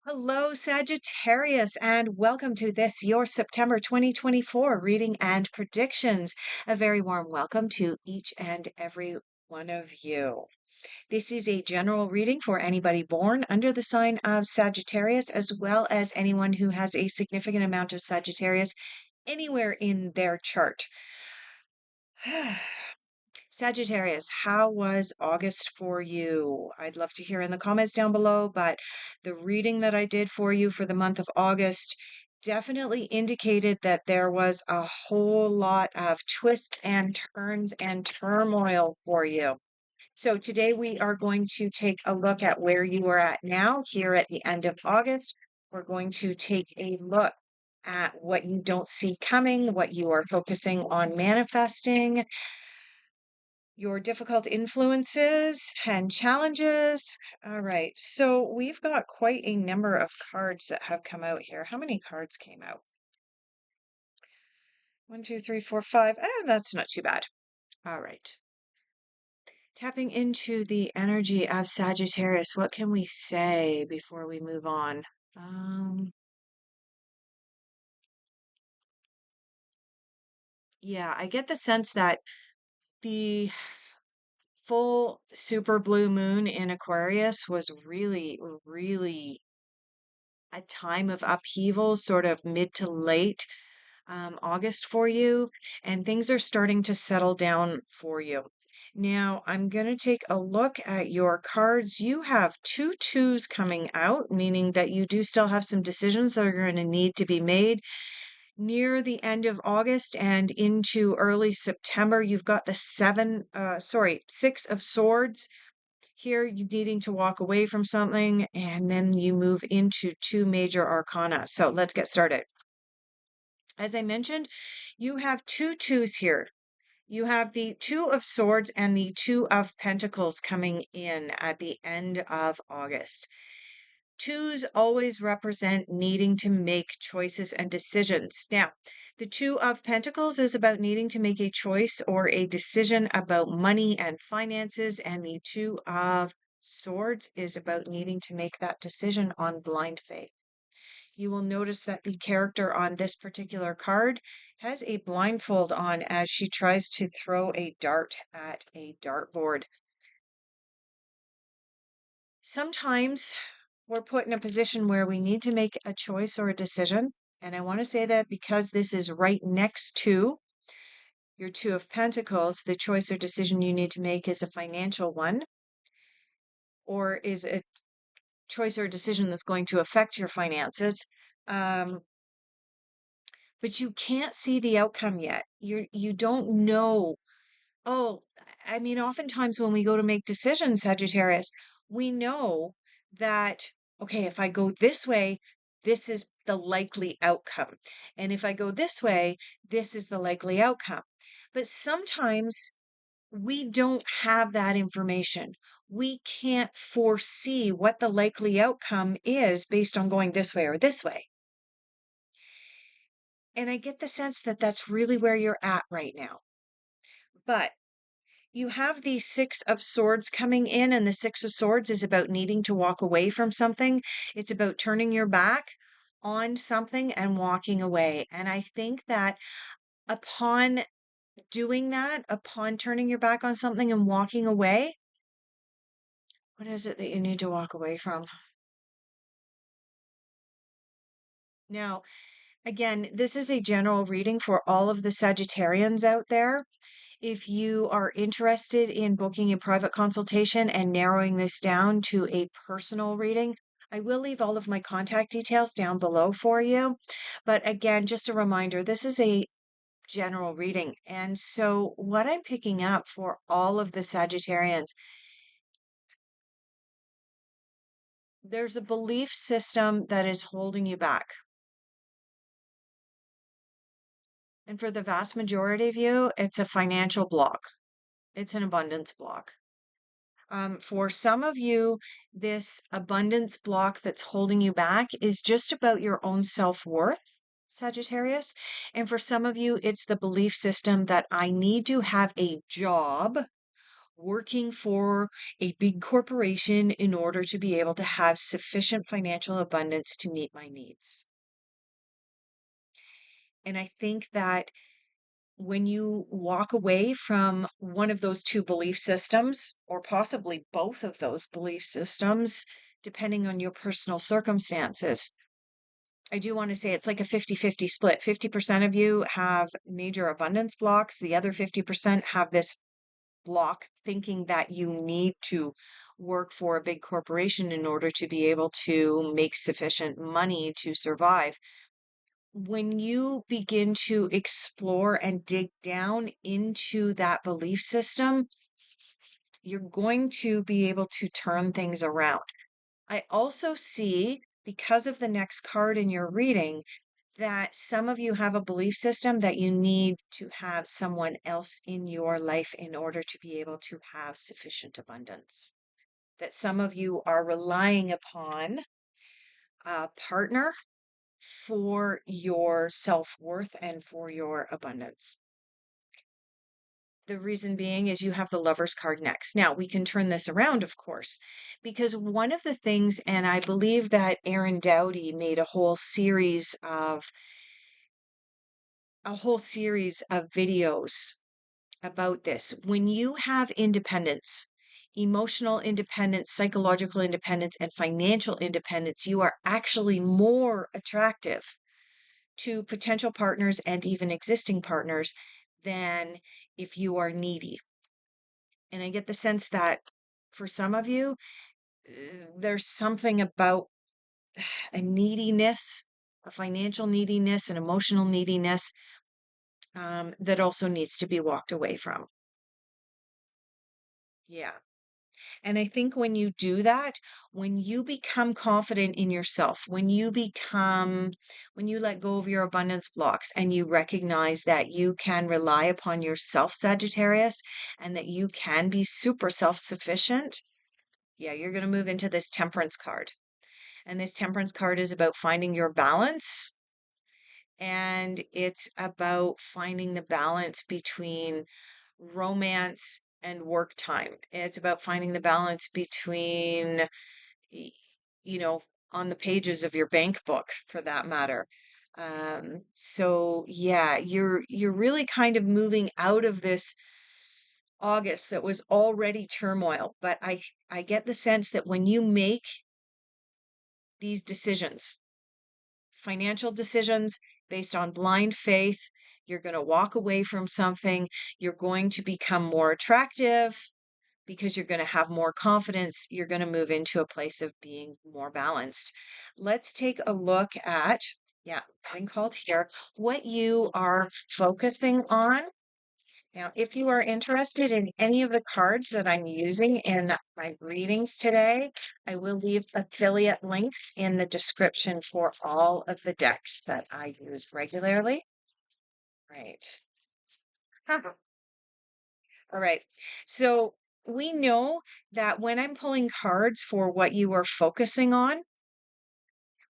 Hello, Sagittarius, and welcome to this, your September 2024 reading and predictions. A very warm welcome to each and every one of you. This is a general reading for anybody born under the sign of Sagittarius, as well as anyone who has a significant amount of Sagittarius anywhere in their chart. Sagittarius, how was August for you? I'd love to hear in the comments down below, but the reading that I did for you for the month of August definitely indicated that there was a whole lot of twists and turns and turmoil for you. So today we are going to take a look at where you are at now, here at the end of August. We're going to take a look at what you don't see coming, what you are focusing on manifesting, your difficult influences and challenges. All right, so we've got quite a number of cards that have come out here. How many cards came out? 1, 2, 3, 4, 5. That's not too bad. All right. Tapping into the energy of Sagittarius, what can we say before we move on? Yeah, I get the sense that the full super blue moon in Aquarius was really a time of upheaval, sort of mid to late August for you, and things are starting to settle down for you. Now, I'm going to take a look at your cards. You have two twos coming out, meaning that you do still have some decisions that are going to need to be made near the end of August and into early September. You've got the Six of Swords here, you needing to walk away from something, and then you move into two major arcana. So let's get started. As I mentioned, you have two twos here. You have the Two of Swords and the Two of Pentacles coming in at the end of August. Twos always represent needing to make choices and decisions. Now, the Two of Pentacles is about needing to make a choice or a decision about money and finances, and the Two of Swords is about needing to make that decision on blind faith. You will notice that the character on this particular card has a blindfold on as she tries to throw a dart at a dartboard. Sometimes we're put in a position where we need to make a choice or a decision. And I want to say that because this is right next to your Two of Pentacles, the choice or decision you need to make is a financial one, or is a choice or decision that's going to affect your finances. But you can't see the outcome yet. You don't know. Oh, I mean, oftentimes when we go to make decisions, Sagittarius, we know that, okay, if I go this way, this is the likely outcome. And if I go this way, this is the likely outcome. But sometimes we don't have that information. We can't foresee what the likely outcome is based on going this way or this way. And I get the sense that that's really where you're at right now. But you have the Six of Swords coming in, and the Six of Swords is about needing to walk away from something. It's about turning your back on something and walking away. And I think that upon doing that, upon turning your back on something and walking away, what is it that you need to walk away from? Now, again, this is a general reading for all of the Sagittarians out there. If you are interested in booking a private consultation and narrowing this down to a personal reading, I will leave all of my contact details down below for you. But again, just a reminder, this is a general reading. And so what I'm picking up for all of the Sagittarians, there's a belief system that is holding you back. And for the vast majority of you, it's a financial block. It's an abundance block. For some of you, this abundance block that's holding you back is just about your own self-worth, Sagittarius. And for some of you, it's the belief system that I need to have a job working for a big corporation in order to be able to have sufficient financial abundance to meet my needs. And I think that when you walk away from one of those two belief systems, or possibly both of those belief systems, depending on your personal circumstances, I do want to say it's like a 50-50 split. 50% of you have major abundance blocks. The other 50% have this block thinking that you need to work for a big corporation in order to be able to make sufficient money to survive. When you begin to explore and dig down into that belief system, you're going to be able to turn things around. I also see, because of the next card in your reading, that some of you have a belief system that you need to have someone else in your life in order to be able to have sufficient abundance. That some of you are relying upon a partner for your self-worth and for your abundance. The reason being is you have the Lover's card next. Now, we can turn this around, of course, because one of the things, and I believe that Aaron Dowdy made a whole series of videos about this. When you have independence, emotional independence, psychological independence, and financial independence, you are actually more attractive to potential partners and even existing partners than if you are needy. And I get the sense that for some of you, there's something about a neediness, a financial neediness, an emotional neediness that also needs to be walked away from. Yeah. And I think when you do that, when you become confident in yourself, when you let go of your abundance blocks and you recognize that you can rely upon yourself, Sagittarius, and that you can be super self-sufficient, yeah, you're going to move into this Temperance card. And this Temperance card is about finding your balance. And it's about finding the balance between romance and work time. It's about finding the balance between, y- you know, on the pages of your bank book for that matter. So yeah, you're really kind of moving out of this August that was already turmoil, but I get the sense that when you make these decisions, financial decisions based on blind faith, you're going to walk away from something, you're going to become more attractive because you're going to have more confidence, you're going to move into a place of being more balanced. Let's take a look at, yeah, getting called here, what you are focusing on. Now, if you are interested in any of the cards that I'm using in my readings today, I will leave affiliate links in the description for all of the decks that I use regularly. Right. Huh. All right. So we know that when I'm pulling cards for what you are focusing on,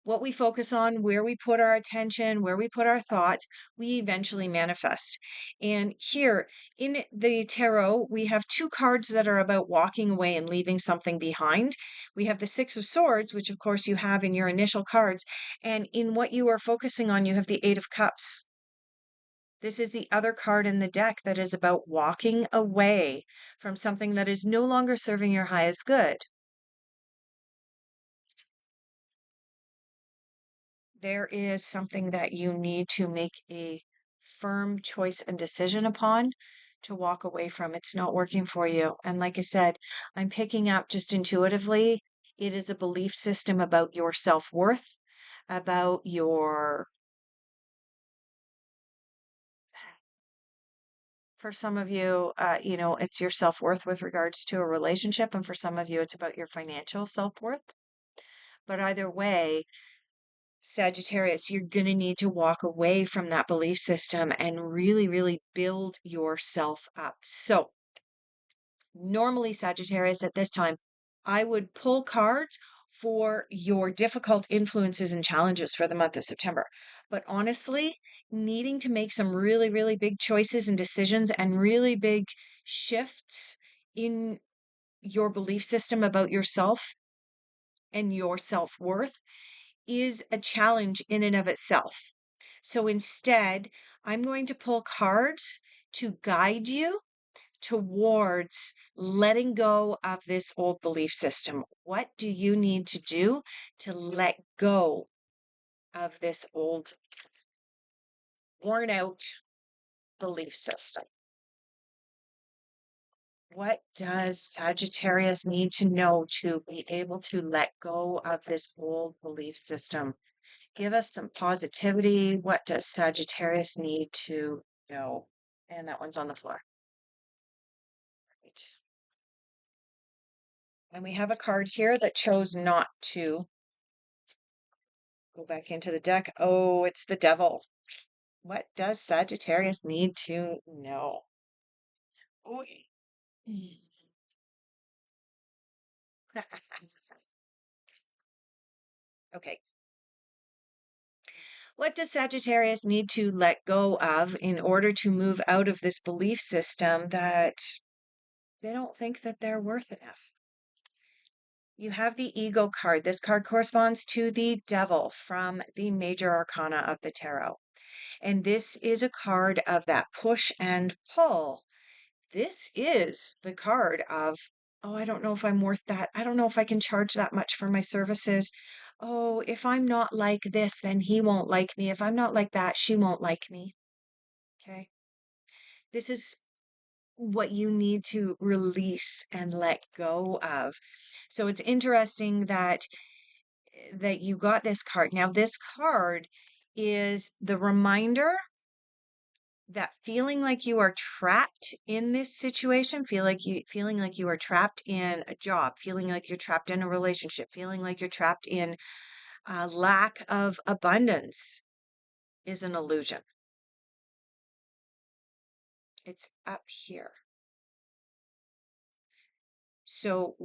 what we focus on, where we put our attention, where we put our thoughts, we eventually manifest. And here in the tarot, we have two cards that are about walking away and leaving something behind. We have the Six of Swords, which of course you have in your initial cards. And in what you are focusing on, you have the Eight of Cups. This is the other card in the deck that is about walking away from something that is no longer serving your highest good. There is something that you need to make a firm choice and decision upon to walk away from. It's not working for you. And like I said, I'm picking up just intuitively, it is a belief system about your self-worth, about your, for some of you, it's your self-worth with regards to a relationship. And for some of you, it's about your financial self-worth. But either way, Sagittarius, you're going to need to walk away from that belief system and really, really build yourself up. So, normally, Sagittarius, at this time, I would pull cards for your difficult influences and challenges for the month of September. But honestly, needing to make some really, really big choices and decisions and really big shifts in your belief system about yourself and your self-worth is a challenge in and of itself. So instead, I'm going to pull cards to guide you towards letting go of this old belief system. What do you need to do to let go of this old, worn out belief system? What does Sagittarius need to know to be able to let go of this old belief system? Give us some positivity. What does Sagittarius need to know? And that one's on the floor. Right. And we have a card here that chose not to go back into the deck. Oh, it's the devil. What does Sagittarius need to know? Oy. Okay. What does Sagittarius need to let go of in order to move out of this belief system that they don't think that they're worth enough? You have the ego card. This card corresponds to the devil from the major arcana of the tarot. And this is a card of that push and pull. This is the card of, oh, I don't know if I'm worth that. I don't know if I can charge that much for my services. Oh, if I'm not like this, then he won't like me. If I'm not like that, she won't like me. Okay. This is what you need to release and let go of. So it's interesting that you got this card. Now, this card is the reminder that feeling like you are trapped in this situation, feeling like you are trapped in a job, feeling like you're trapped in a relationship, feeling like you're trapped in a lack of abundance is an illusion. It's up here. So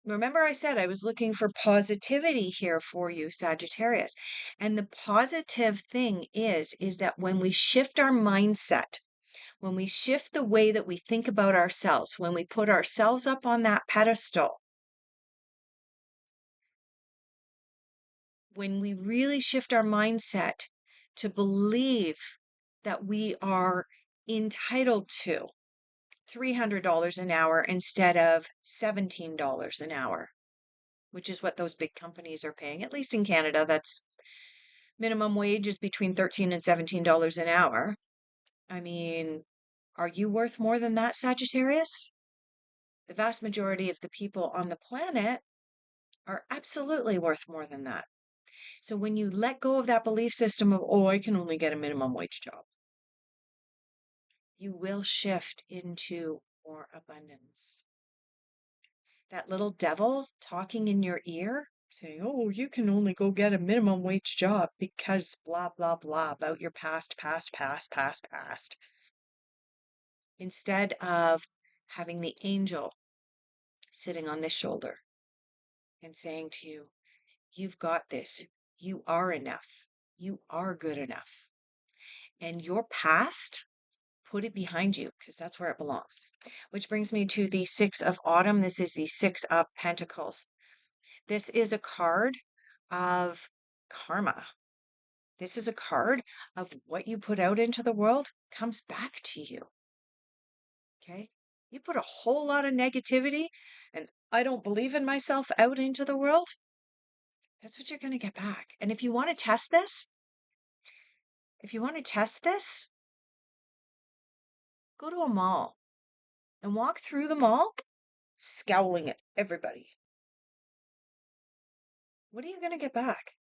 remember I said I was looking for positivity here for you, Sagittarius. And the positive thing is that when we shift our mindset, when we shift the way that we think about ourselves, when we put ourselves up on that pedestal, when we really shift our mindset to believe that we are entitled to $300 an hour instead of $17 an hour, which is what those big companies are paying. At least in Canada, that's minimum wage is between $13 and $17 an hour. I mean, are you worth more than that, Sagittarius? The vast majority of the people on the planet are absolutely worth more than that. So when you let go of that belief system of, oh, I can only get a minimum wage job, you will shift into more abundance. That little devil talking in your ear saying, oh, you can only go get a minimum wage job because blah, blah, blah about your past, past, past, past, past. Instead of having the angel sitting on this shoulder and saying to you, you've got this. You are enough. You are good enough. And your past, put it behind you because that's where it belongs. Which brings me to the Six of Autumn. This is the Six of Pentacles. This is a card of karma. This is a card of what you put out into the world comes back to you. Okay? You put a whole lot of negativity and I don't believe in myself out into the world. That's what you're going to get back. And if you want to test this, go to a mall and walk through the mall scowling at everybody. What are you going to get back?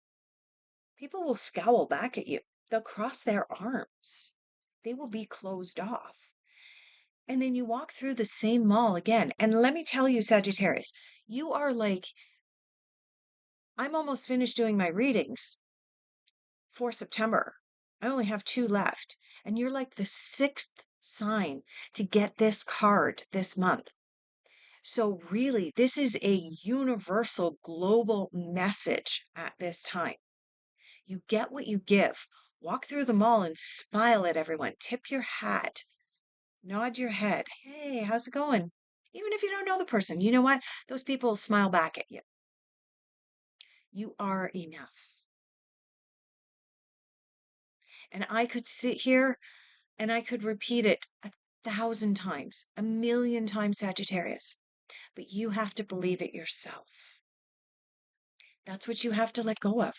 People will scowl back at you. They'll cross their arms. They will be closed off. And then you walk through the same mall again. And let me tell you, Sagittarius, you are like, I'm almost finished doing my readings for September. I only have 2 left. And you're like the 6th sign to get this card this month. So really, this is a universal global message at this time. You get what you give. Walk through the mall and smile at everyone. Tip your hat. Nod your head. Hey, how's it going? Even if you don't know the person, you know what? Those people smile back at you. You are enough. And I could sit here and I could repeat it 1,000 times, 1,000,000 times, Sagittarius, but you have to believe it yourself. That's what you have to let go of.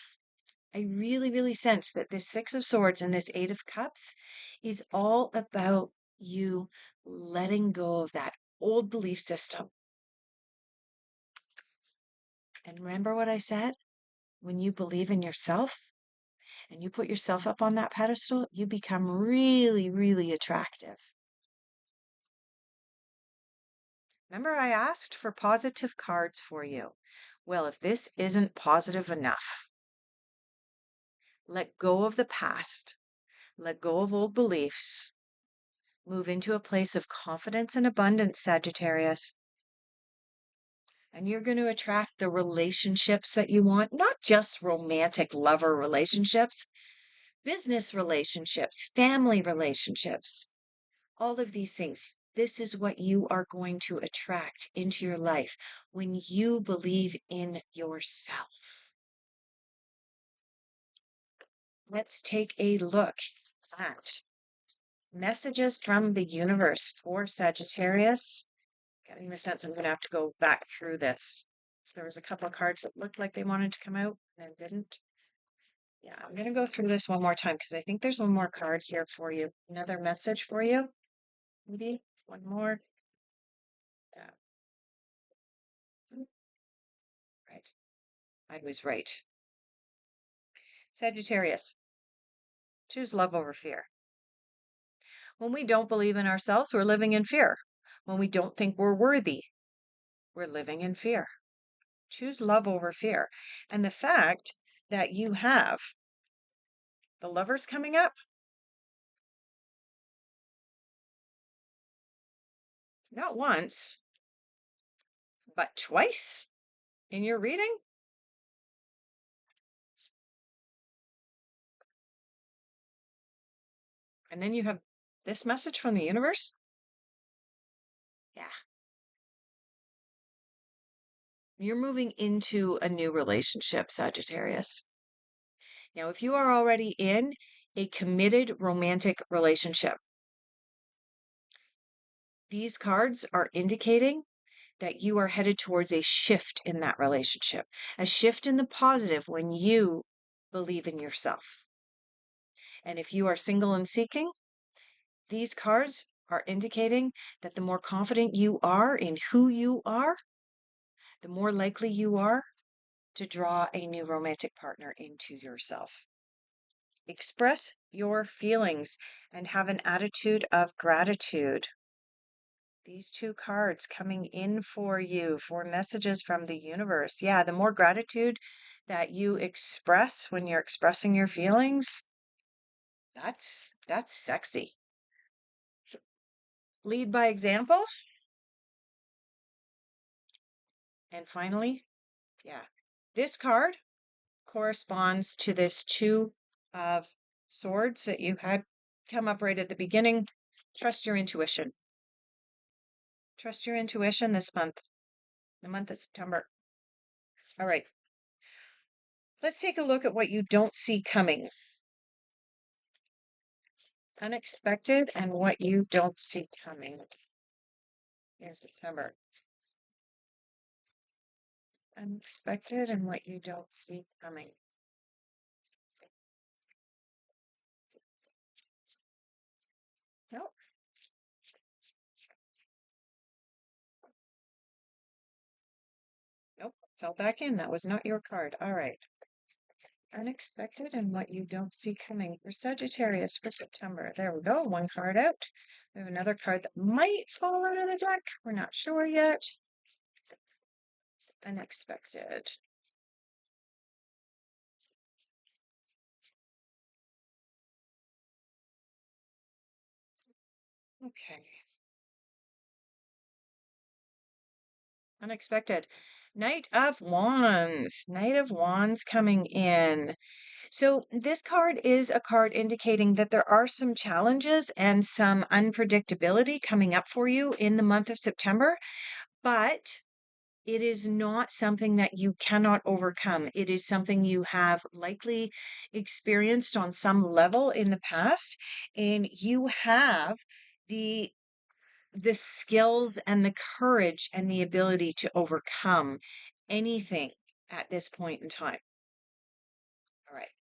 I really, really sense that this Six of Swords and this Eight of Cups is all about you letting go of that old belief system. And remember what I said? When you believe in yourself and you put yourself up on that pedestal, you become really, really attractive. Remember, I asked for positive cards for you. Well, if this isn't positive enough, let go of the past, let go of old beliefs, move into a place of confidence and abundance, Sagittarius. And you're going to attract the relationships that you want, not just romantic lover relationships, business relationships, family relationships, all of these things. This is what you are going to attract into your life when you believe in yourself. Let's take a look at messages from the universe for Sagittarius. Getting the sense I'm going to have to go back through this. So there was a couple of cards that looked like they wanted to come out and didn't. Yeah, I'm going to go through this one more time because I think there's one more card here for you. Another message for you. Maybe one more. Yeah. Right. I was right. Sagittarius, choose love over fear. When we don't believe in ourselves, we're living in fear. When we don't think we're worthy, we're living in fear. Choose love over fear. And the fact that you have the Lovers coming up, not once, but twice in your reading. And then you have this message from the universe. Yeah. You're moving into a new relationship, Sagittarius. Now, if you are already in a committed romantic relationship, these cards are indicating that you are headed towards a shift in that relationship, a shift in the positive when you believe in yourself. And if you are single and seeking, these cards are indicating that the more confident you are in who you are, the more likely you are to draw a new romantic partner into yourself. Express your feelings and have an attitude of gratitude. These two cards coming in for you for messages from the universe. Yeah, the more gratitude that you express when you're expressing your feelings, that's sexy. Lead by example. And finally, yeah, this card corresponds to this Two of Swords that you had come up right at the beginning. Trust your intuition. Trust your intuition this month, the month of September. All right. Let's take a look at what you don't see coming. Unexpected and what you don't see coming. Here's September. Unexpected and what you don't see coming. Nope. Nope. Fell back in. That was not your card. All right. Unexpected and what you don't see coming for Sagittarius for September. There we go. One card out. We have another card that might fall out of the deck. We're not sure yet. Unexpected. Okay. Unexpected. Knight of Wands. Knight of Wands coming in. So, this card is a card indicating that there are some challenges and some unpredictability coming up for you in the month of September, but it is not something that you cannot overcome. It is something you have likely experienced on some level in the past, and you have the the skills and the courage and the ability to overcome anything at this point in time. All right.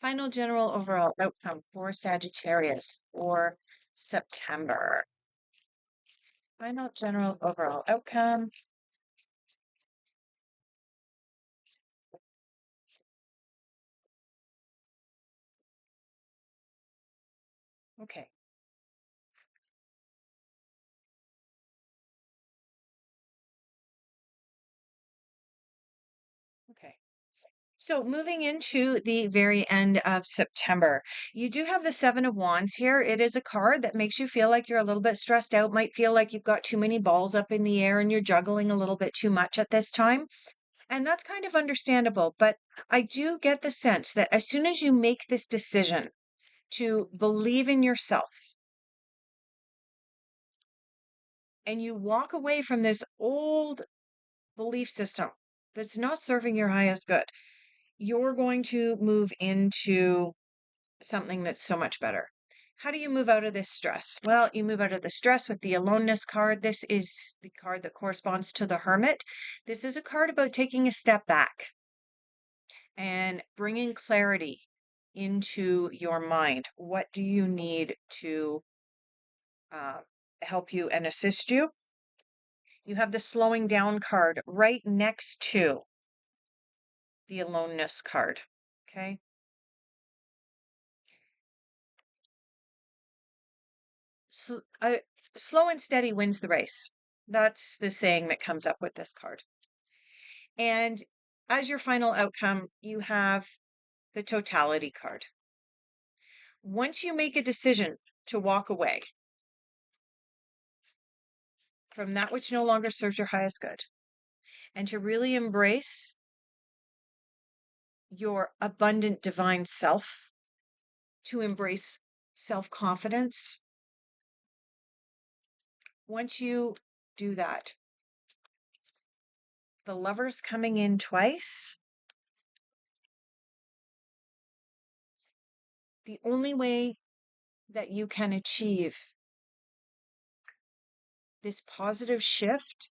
Final general overall outcome for Sagittarius for September. Final general overall outcome. Okay. Okay. So moving into the very end of September, you do have the Seven of Wands here. It is a card that makes you feel like you're a little bit stressed out, might feel like you've got too many balls up in the air and you're juggling a little bit too much at this time. And that's kind of understandable. But I do get the sense that as soon as you make this decision to believe in yourself and you walk away from this old belief system that's not serving your highest good, you're going to move into something that's so much better. How do you move out of this stress? Well, you move out of the stress with the aloneness card. This is the card that corresponds to the hermit. This is a card about taking a step back and bringing clarity into your mind. What do you need to uh, help you and assist you? You have the slowing down card right next to the aloneness card. Okay. Slow and steady wins the race. That's the saying that comes up with this card. And as your final outcome, you have the totality card. Once you make a decision to walk away from that which no longer serves your highest good and to really embrace your abundant divine self, to embrace self confidence, once you do that, the Lovers coming in twice, the only way that you can achieve this positive shift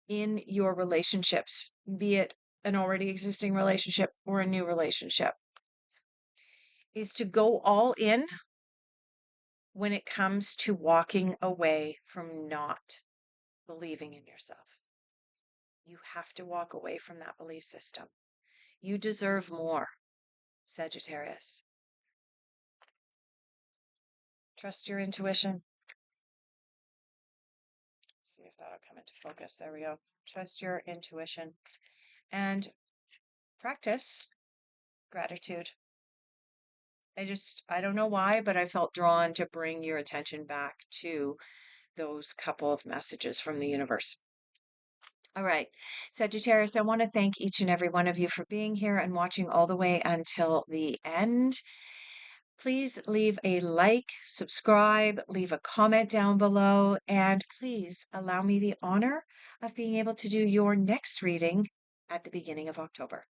in your relationships, be it an already existing relationship or a new relationship, is to go all in when it comes to walking away from not believing in yourself. You have to walk away from that belief system. You deserve more, Sagittarius. Trust your intuition. Let's see if that'll come into focus. There we go. Trust your intuition and practice gratitude. I don't know why, but I felt drawn to bring your attention back to those couple of messages from the universe. All right, Sagittarius, I want to thank each and every one of you for being here and watching all the way until the end. Please leave a like, subscribe, leave a comment down below, and please allow me the honor of being able to do your next reading at the beginning of October.